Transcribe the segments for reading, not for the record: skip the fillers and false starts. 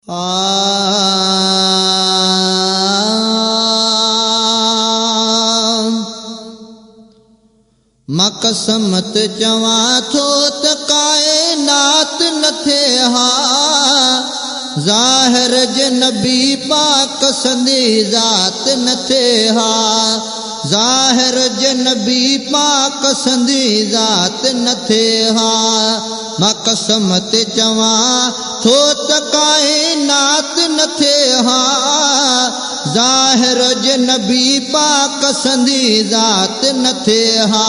मां कसमत चवां थो त काइनात न थिए हा ज़ाहिर जे नबी पाक संदी ज़ात न थिए हा ज़ाहिर जे नबी पाक संदी ज़ात न थिए हा मां कसमत चवां थो त काइनात न थिए हा ज़ाहिर जे नबी पाक संदी ज़ात न थिए हा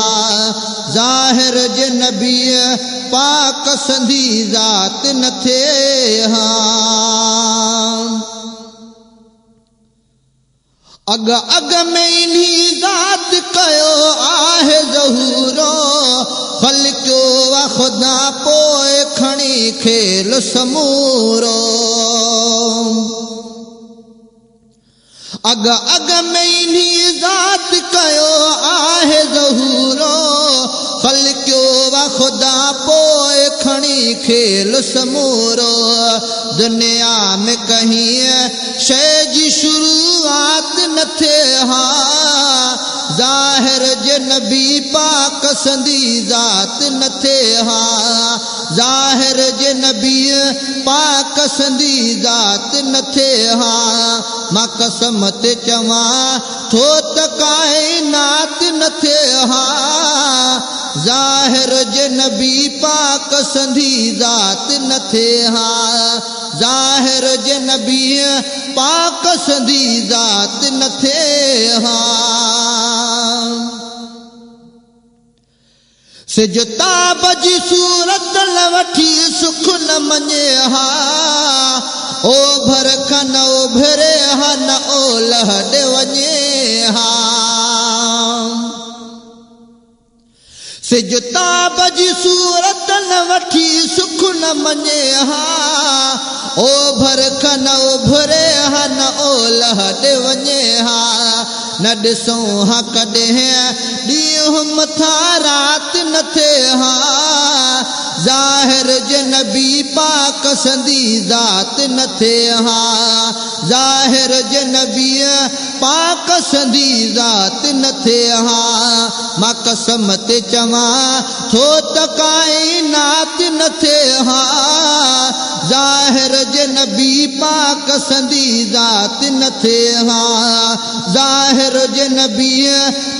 ज़ाहिर जे नबी पाक संदी ज़ात न थिए हा अग अग में इन्ही ज़ात कयो आहे ज़हूरो ख़ल्क़ियो वा ख़ुदा पोइ खणी खेल समूरो अग अग में इन्ही ज़ात कयो आहे ज़हूरो ख़ल्क़ियो वा ख़ुदा पोइ खणी खेल समूरो दुनिया में कहीं शइ जी शुरूआत न थिए हा ज़ाहिर जे नबी पाक संदी ज़ात न थिए हा ज़ाहिर जे नबी पाक संदी ज़ात न थिए हा मां कसमत चवां थो त काइनात न थिए हा ज़ाहिर जे नबी पाक संदी ज़ात न थिए हा ज़ाहिर जे नबी पाक संदी ज़ात न थिए हा सिजताब जी सूरत न वठी सुख न मञे हा ओभर खन ओभरे हा न ओलह ॾे वञे हा सिजताब जी सूरत न वठी सुख न मञे हा ओभर खन ओभरे हा न ओलह ॾे वञे हा न ॾिसूं हा कॾहिं ॾींहुं मथां रात न थिए हा ज़ाहिर जे नबी पाक संदी ज़ात न थिए हा ज़ाहिर जे नबी पाक संदी ज़ात न थिए हा मां कसमत चवां थो त काइनात न थिए हा ज़ाहिर जे नबी पाक संदी ज़ात न थिए हा ज़ाहिर जे नबी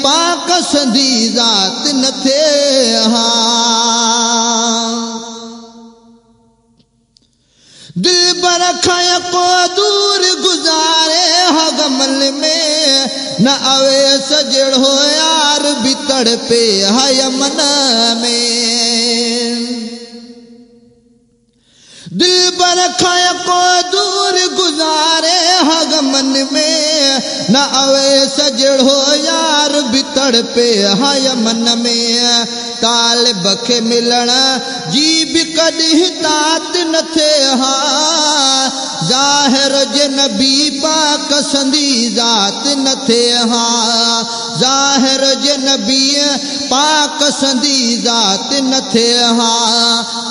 पाक संदी ज़ात न थिए हा दिलबर खां को दूर गुज़ारे हा गमल में न अवे सजड़ो यार भी तड़पे हा यमन में दिलबर खां को दूर गुज़ारे हा गमन में न अवे सजड़ो यार भी तड़पे हा यमन में तालिब खे मिलण जी भी कॾहिं तात न थिए हा ज़ाहिर जे नबी पाक संदी ज़ात न थिए हा ज़ाहिर जे नबी पाक संदी ज़ात न थिए हा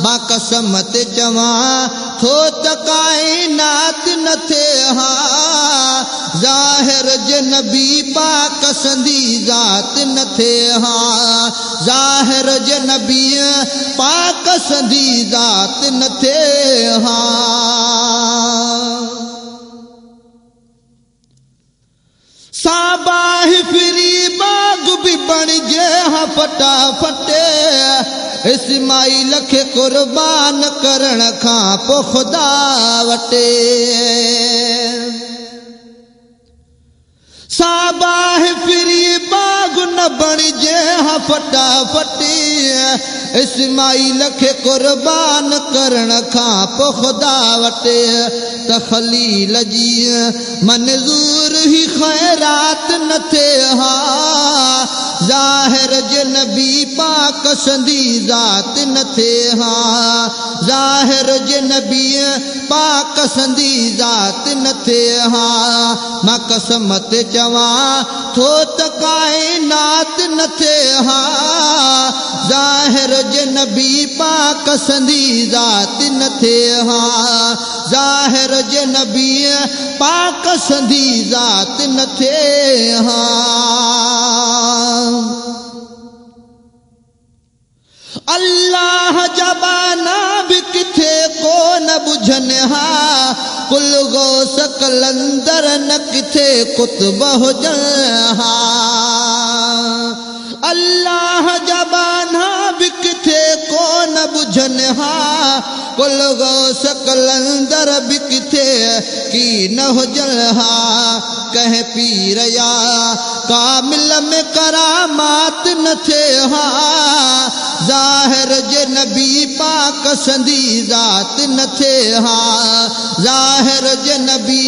मां कसमत चवां थो त काइनात न थिए हा ज़ाहिर जे नबी पाक संदी ज़ात न थिए हा ज़ाहिर जे नबी पाक संदी ज़ात न थिए हा साबाहि फिरी बाग भी बणिजे हा फटाफट इस्माइल खे कुर्बान करण खां पोइ ख़ुदा वटे साबाहि फिरी बाग न बणिजे हा फटाफट इस्माइल खे कुर्बान करण खां पोइ ख़ुदा वटे त ख़लील जी मंज़ूर ही ख़ैरात न थिए हा ज़ाहिर जे नबी पाक संदी ज़ात न थिए हा ज़ाहिर जे नबी पाक संदी ज़ात न थिए हा मां कसमत चवां थो त काइनात न थिए हा ज़ाहिर जे नबी पाक संदी ज़ात न थे हाँ ज़ाहिर जे नबी पाक संदी ज़ात न थे हाँ अल्लाह जबाना भी किथे को न बुझन हाँ कुल गौस कलंदर न किथे कुतुब हुजन हाँ अल्लाह जबाना भी किथे को न बुझन हाँ कुल गौस कलंदर भी किथे की न हुजन हाँ कह पीर या कामिल में करामात न थे हाँ ज़ाहिर जे नबी पाक संदी ज़ात न थे हाँ ज़ाहिर जे नबी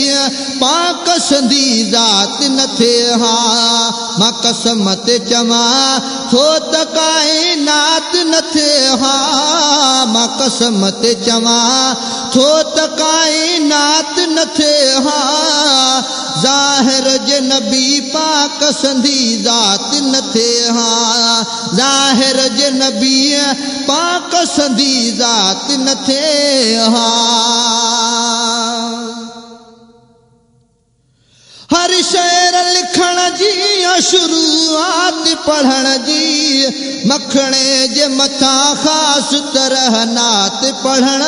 पाक संदी ज़ात न थे हाँ मां कसम ते चवां थो त काइनात न थे हाँ मां कसम ते चवां थो त काइनात न थे हाँ ज़ाहिर जे नबी पाक संदी ज़ात न थे हाँ ज़ाहिर जे नबी पाक संदी ज़ात न थे हाँ हर शेर लिखण जी शुरूआत पढ़ण जी मखणे जे मथां ख़ास तरह नात पढ़ण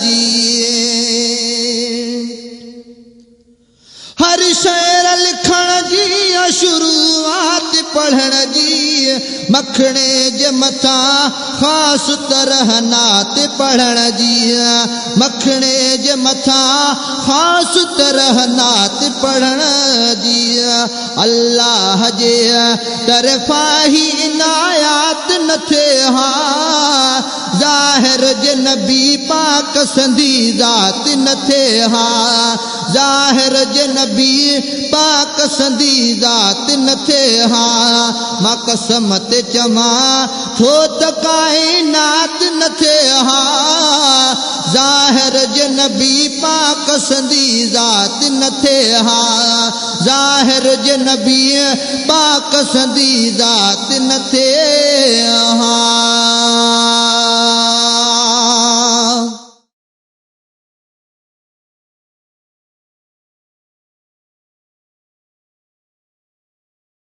जी हर शेर लिखण जी शुरूआत पढ़ण जी मखणे जे मथां ख़ास तरह नात पढ़ण जी मखणे जे मथां ख़ास तरह नात पढ़ण जी अल्लाह जे तरफ़ां ही इनायात न थे हाँ ज़ाहिर जे नबी पाक संदी ज़ात न थे हाँ ज़ाहिर जे नबी पाक संदी ज़ात न थे हाँ मां कसम ते चवां थो त काइनात न थे हाँ ज़ाहिर जे नबी पाक संदी ज़ात न थे हाँ ज़ाहिर जे नबी पाक संदी ज़ात न थे हाँ